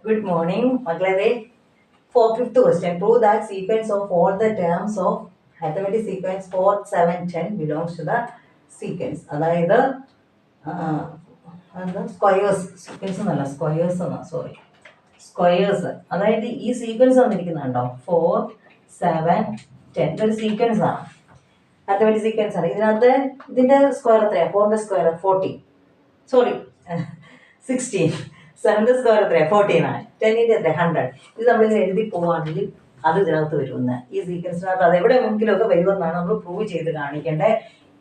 Good morning, Maglade. For fifth question, prove that sequence of all the terms of arithmetic sequence 4, 7, 10 belongs to the sequence. അതായത് squares sequence എന്നല്ല squares എന്നാ sorry squares അതായത് ഈ sequence വന്നിരിക്കുന്നുണ്ടോ 4, 7, 10 ഇതൊരു sequence ആണ് arithmetic sequence ആണ് ഇതിനകത്ത് ഇതിന്റെ സ്ക്വയർ എത്രയാ 4ന്റെ സ്ക്വയർ 40 സോറി 16 7ന്റെ സ്ക്വയർ എത്രയാ 49 10ന്റെ എത്ര 100 ഇത് നമ്മളിങ്ങനെ എഴുതി പോവാണെങ്കിൽ അത് ഇതിനകത്ത് വരുമെന്ന് ഈ സീക്വൻസിനകത്ത് അത് എവിടെ മുൻകിലൊക്കെ വരുമെന്നാണ് നമ്മൾ പ്രൂവ് ചെയ്ത് കാണിക്കേണ്ടത്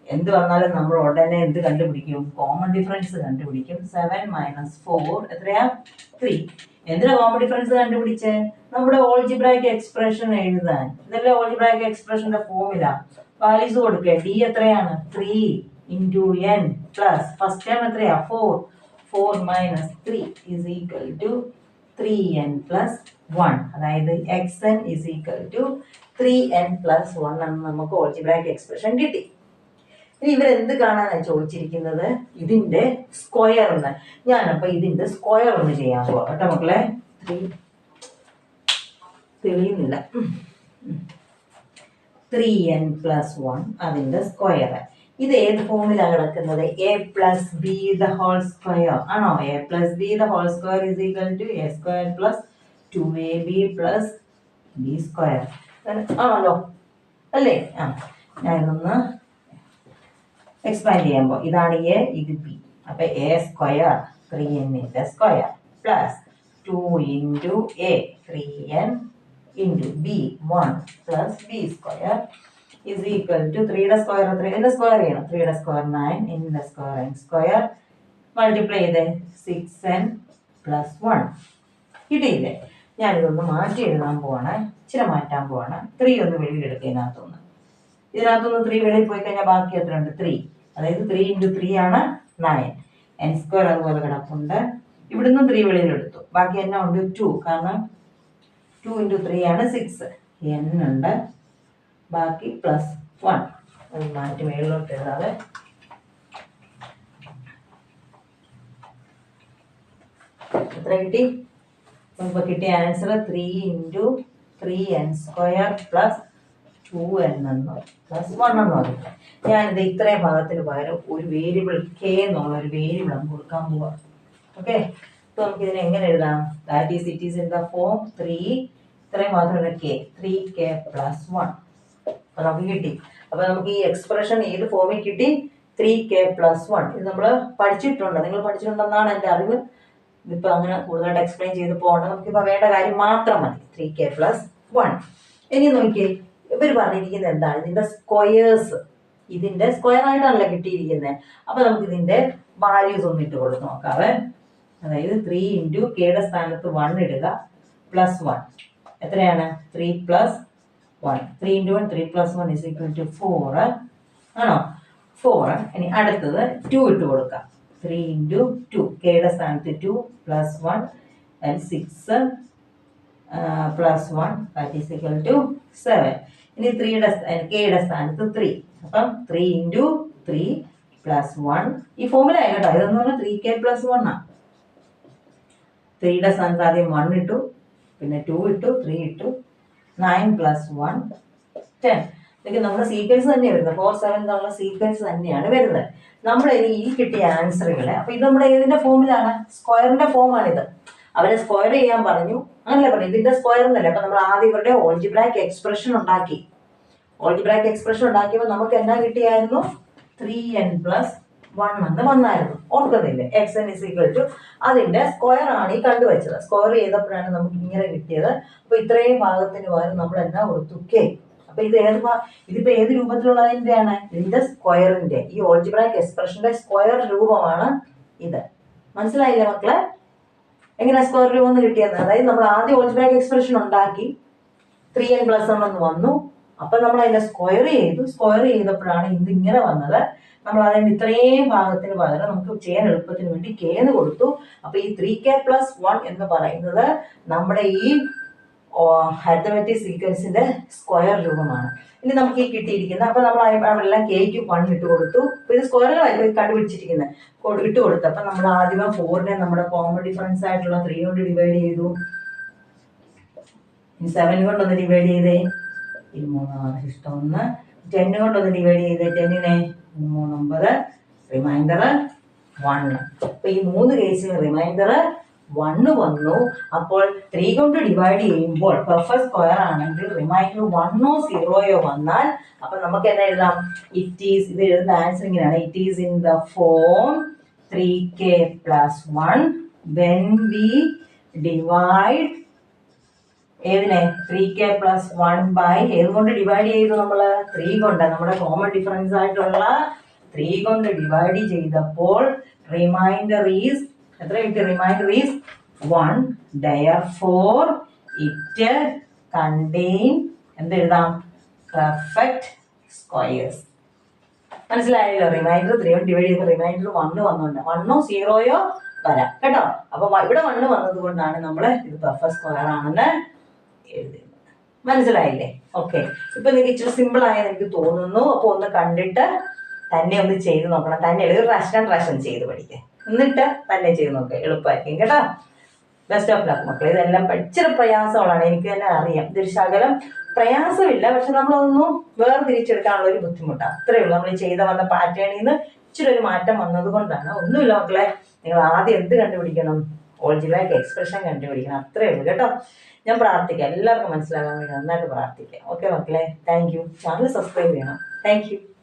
എന്ത് വന്നാലും നമ്മൾ ഉടനെ എന്ത് കണ്ടുപിടിക്കും കോമൺ ഡിഫറൻസ് കണ്ടുപിടിക്കും 7 - 4 എത്രയാ 3 എന്തിനാ കോമൺ ഡിഫറൻസ് കണ്ടുപിടിച്ചേ നമ്മുടെ ഓൾജിബ്രായിക്ക് എക്സ്പ്രഷൻ എഴുതാൻ ഇതല്ലേ ഓൾജിബ്രായിക്ക് എക്സ്പ്രഷന്റെ ഫോർമുല വാല്യൂസ് കൊടുക്കുക ഡി എത്രയാണ് 3 × n പ്ലസ് ഫസ്റ്റ് ടൈം എത്രയാ 4 - 3 is equal to 3n plus 1 അതായത് xn is equal to 3n plus 1 എന്ന് നമുക്ക് ഓൾജിബ്രായിക്ക് എക്സ്പ്രഷൻ കിട്ടി ഇനി ഇവരെന്ത് കാണാനാണ് ചോദിച്ചിരിക്കുന്നത് ഇതിന്റെ സ്ക്വയർ എന്ന് ഞാനപ്പോ ഇതിന്റെ സ്ക്വയർ ഒന്ന് ചെയ്യാൻ പോവാം കേട്ടോ മക്കളെ തെളിയുന്നില്ല 3n plus 1 അതിന്റെ സ്ക്വയർ ഇത് ഏത് ഫോമിലാണ് കിടക്കുന്നത് a plus b the whole square ആണോ a plus b the whole square is equal to a square plus 2ab plus b square ആണല്ലോ അല്ലേ ഞാനൊന്ന് എക്സ്പാൻഡ് ചെയ്യുമ്പോൾ ഇതാണ് എ ഇത് ബി അപ്പൊ a square 3n square plus 2 × a 3n × b 1 പ്ലസ് b square is equal to 3യുടെ square എത്ര ഇതിന്റെ സ്ക്വയർ ചെയ്യണം 3യുടെ സ്ക്വയർ 9 ഇതിന്റെ സ്ക്വയർ n സ്ക്വയർ മൾട്ടിപ്ലൈ ചെയ്ത് 6n plus 1 കിട്ടിയില്ലേ ഞാനിതൊന്ന് മാറ്റി എഴുതാൻ പോവാണ് ഇച്ചിരി മാറ്റാൻ പോവാണ് 3 ഒന്ന് വെളിയിലെടുക്കുക ഇതിനകത്തൊന്ന് 3 വെളിയിൽ പോയി കഴിഞ്ഞാൽ ബാക്കി എത്ര ഉണ്ട് 3 അതായത് 3 × 3 ആണ് 9 n സ്ക്വയർ അതുപോലെ കിടപ്പുണ്ട് ഇവിടുന്ന് 3 വെളിയിലെടുത്തു ബാക്കി എന്നാ ഉണ്ട് 2 കാരണം 2 × 3 ആണ് 6 n ഉണ്ട് ബാക്കി പ്ലസ് 1 അത് മാറ്റി മേളിലോട്ട് എഴുതാതെ എത്ര കിട്ടി നമുക്ക് കിട്ടിയ answer 3 × 3n square plus 2n എന്നോ പ്ലസ് 1 എന്നോ കിട്ടും ഞാനിത് ഇത്രയും ഭാഗത്തിന് പകരം ഒരു വേരിയബിൾ k എന്നുള്ള ഒരു വേരിയബിൾ നമുക്ക് കൊടുക്കാൻ പോവാം ഓക്കെ അപ്പൊ നമുക്ക് ഇതിനെ എങ്ങനെ എഴുതാം that is it is in the form 3 ഇത്രയും ഭാഗത്തിന് k 3k plus 1 അപ്പൊ നമുക്ക് കിട്ടി അപ്പൊ നമുക്ക് ഈ എക്സ്പ്രഷൻ ഏത് ഫോമിൽ കിട്ടി 3k plus 1 ഇത് നമ്മൾ പഠിച്ചിട്ടുണ്ട് നിങ്ങൾ പഠിച്ചിട്ടുണ്ടെന്നാണ് എൻ്റെ അറിവ് ഇതിപ്പോ അങ്ങനെ കൂടുതലായിട്ട് എക്സ്പ്ലെയിൻ ചെയ്ത് പോകണ്ട നമുക്കിപ്പോ വേണ്ട കാര്യം മാത്രം മതി 3k plus 1 ഇനി നോക്കിയേ ഇവർ പറഞ്ഞിരിക്കുന്നത് എന്താണ് ഇതിന്റെ സ്ക്വയേഴ്സ് ഇതിന്റെ സ്ക്വയർ ആയിട്ടാണല്ലോ കിട്ടിയിരിക്കുന്നത് അപ്പൊ നമുക്ക് ഇതിന്റെ വാല്യൂസ് ഒന്ന് ഇട്ട് കൊടുത്ത് നോക്കാവേ അതായത് 3 × kയുടെ സ്ഥാനത്ത് 1 ഇടുക പ്ലസ് 1 എത്രയാണ് 3 plus 1 3 × 1 3 plus 1 is equal to 4 ആണോ 4 ഇനി അടുത്തത് 2 ഇട്ട് കൊടുക്കാം 3 × 2 kയുടെ സ്ഥാനത്ത് 2 plus 1 and 6 plus 1 that is equal to 7 ഇനി 3യുടെ kയുടെ സ്ഥാനത്ത് 3 അപ്പം 3 × 3 plus 1 ഈ ഫോമുല കേട്ടോ ഇതെന്ന് പറഞ്ഞാൽ 3k plus 1 ആണ് 3യുടെ സ്ഥാനത്ത് ആദ്യം 1 ഇട്ടു പിന്നെ 2 ഇട്ടു 3 ഇട്ടു 9 plus 1 10 ഇതൊക്കെ നമ്മുടെ സീക്വൻസ് തന്നെയാണ് വരുന്നത് 4 7 എന്നുള്ള സീക്വൻസ് തന്നെയാണ് വരുന്നത് നമ്മൾ ഇനി ഈ കിട്ടിയ ആൻസറുകളെ അപ്പൊ ഇത് നമ്മുടെ ഏതിന്റെ ഫോമിലാണ് സ്ക്വയറിന്റെ ഫോമാണിത് അവരെ സ്ക്വയർ ചെയ്യാൻ പറഞ്ഞു അങ്ങനല്ലേ പറഞ്ഞു ഇതിന്റെ സ്ക്വയർ എന്നല്ലേ അപ്പൊ നമ്മൾ ആദ്യം ഇവരുടെ ഓൾജിബ്രായിക്ക് എക്സ്പ്രഷൻ ഉണ്ടാക്കി ഓൾജിബ്രായിക്ക് എക്സ്പ്രഷൻ ഉണ്ടാക്കിയപ്പോൾ നമുക്ക് എന്നാ കിട്ടിയായിരുന്നു 3n plus 1 എന്ന് വന്നായിരുന്നു ഓർക്കുന്നില്ലേ xn is equal to അതിന്റെ സ്ക്വയർ ആണ് ഈ കണ്ടുവച്ചത് സ്ക്വയർ ചെയ്തപ്പോഴാണ് നമുക്ക് ഇങ്ങനെ കിട്ടിയത് അപ്പൊ ഇത്രയും ഭാഗത്തിന് പകരം നമ്മൾ എന്നാ കൊടുത്തു k അപ്പൊ ഇത് ഇതിപ്പോ ഏത് രൂപത്തിലുള്ളതിന്റെയാണ് ഇതിന്റെ സ്ക്വയറിന്റെ ഈ ഓൾജിബ്രായിക്ക് എക്സ്പ്രഷന്റെ സ്ക്വയർ രൂപമാണ് ഇത് മനസ്സിലായില്ലേ മക്കളെ എങ്ങനെ സ്ക്വയർ രൂപം എന്ന് കിട്ടിയത് അതായത് നമ്മൾ ആദ്യം ഓൾജിബ്രായിക്ക് എക്സ്പ്രഷൻ ഉണ്ടാക്കി 3n plus 1 എന്ന് വന്നു അപ്പൊ നമ്മൾ അതിനെ സ്ക്വയർ ചെയ്തപ്പോഴാണ് ഇത് ഇങ്ങനെ വന്നത് നമ്മൾ അതിന്റെ ഇത്രയും ഭാഗത്തിന് പകരം നമുക്ക് ചെയ്യാൻ എളുപ്പത്തിന് വേണ്ടി k എന്ന് കൊടുത്തു അപ്പൊ ഈ 3k plus 1 എന്ന് പറയുന്നത് നമ്മുടെ ഈ അരിത്തമെറ്റിക് സീക്വൻസിന്റെ സ്ക്വയർ രൂപമാണ്. ഇനി നമുക്ക് ഈ കിട്ടിയിരിക്കുന്നത്, അപ്പൊ നമ്മൾ അവിടെല്ലാം കേക്ക് 1 ഇട്ട് കൊടുത്തു. അപ്പൊ ഇത് സ്ക്വയറുകളായി കണ്ടുപിടിച്ചിരിക്കുന്നത് ഇട്ട് കൊടുത്തു. അപ്പൊ നമ്മൾ ആദ്യമേ 4നെ നമ്മുടെ കോമൺ ഡിഫറൻസ് ആയിട്ടുള്ള 3 കൊണ്ട് ഡിവൈഡ് ചെയ്തു. 7 കൊണ്ടൊന്ന് ഡിവൈഡ് ചെയ്തേ, 3 6 1. 10 കൊണ്ടൊന്ന് ഡിവൈഡ് ചെയ്തേ, 10നെ 3 9, റിമൈൻഡർ 1. അപ്പൊ ഈ 3 കേസിൽ റിമൈൻഡർ 1 വന്നു. അപ്പോൾ 3 കൊണ്ട് ഡിവൈഡ് ചെയ്യുമ്പോൾ പെർഫെക്റ്റ് സ്ക്വയർ ആണെങ്കിൽ റിമൈൻഡർ 1ഓ 0യോ വന്നാൽ അപ്പൊ നമുക്ക് എന്താ എഴുതാം? ഇറ്റ് ഈസ്, ഇത് എഴുതുന്ന ആൻസർ ഇങ്ങനെയാണ്, it is in the form 3k + 1 when we divide ഏതിനെ? 3k + 1 by ഏത് കൊണ്ട് ഡിവൈഡ് ചെയ്തു? നമ്മൾ 3 കൊണ്ട്, നമ്മുടെ കോമൺ ഡിഫറൻസ് ആയിട്ടുള്ള 3 കൊണ്ട് ഡിവൈഡ് ചെയ്തപ്പോൾ റിമൈൻഡർ ഈസ് എത്ര കിട്ടി? Remainder is 1. therefore it contain എന്തെഴുതാം? Perfect squares. മനസ്സിലായല്ലോ? റിമൈൻഡർ 3 കൊണ്ട് ഡിവൈഡ് ചെയ്യുമ്പോൾ റിമൈൻഡർ 1 വന്നുണ്ട്. 1ഓ 0യോ വരാം കേട്ടോ. അപ്പൊ ഇവിടെ 1 വന്നത് കൊണ്ടാണ് നമ്മൾ ഇത് പെർഫെക്റ്റ് സ്ക്വയർ ആണെന്ന് എഴുതുന്നത്. മനസ്സിലായില്ലേ? ഓക്കെ, ഇപ്പൊ നിങ്ങൾക്ക് ഇച്ചിരി സിമ്പിൾ ആയെന്ന് എനിക്ക് തോന്നുന്നു. അപ്പൊ ഒന്ന് കണ്ടിട്ട് തന്നെ ഒന്ന് ചെയ്ത് നോക്കണം. തന്നെ ഒരു പ്രാവശ്യം ചെയ്ത് പഠിക്കുക, എന്നിട്ട് തന്നെ ചെയ്ത് നോക്കുക, എളുപ്പമായിരിക്കും കേട്ടോ. ബെസ്റ്റ് ഓഫ് ലക്ക് മക്കളെ. ഇതെല്ലാം ഇച്ചിരി പ്രയാസങ്ങളാണ്, എനിക്ക് തന്നെ അറിയാം. ഇതൊരു ശകലം പ്രയാസമില്ല, പക്ഷെ നമ്മളൊന്നും വേർതിരിച്ചെടുക്കാനുള്ള ഒരു ബുദ്ധിമുട്ടാണ്. അത്രയേ ഉള്ളൂ. നമ്മൾ ചെയ്ത വന്ന പാറ്റേണിൽ നിന്ന് ഇച്ചിരി ഒരു മാറ്റം വന്നത് കൊണ്ടാണ്. ഒന്നുമില്ല മക്കളെ, നിങ്ങൾ ആദ്യം എന്ത് കണ്ടുപിടിക്കണം? ഓൾജിബ്രായിക്ക് എക്സ്പ്രഷൻ കണ്ടുപിടിക്കണം. അത്രയേ ഉള്ളൂ കേട്ടോ. ഞാൻ പ്രാർത്ഥിക്കാം, എല്ലാവർക്കും മനസ്സിലാകാൻ വേണ്ടി നന്നായിട്ട് പ്രാർത്ഥിക്കാം. ഓക്കെ മക്കളെ, താങ്ക് യു. ചാനൽ സബ്സ്ക്രൈബ് ചെയ്യണം. Thank you.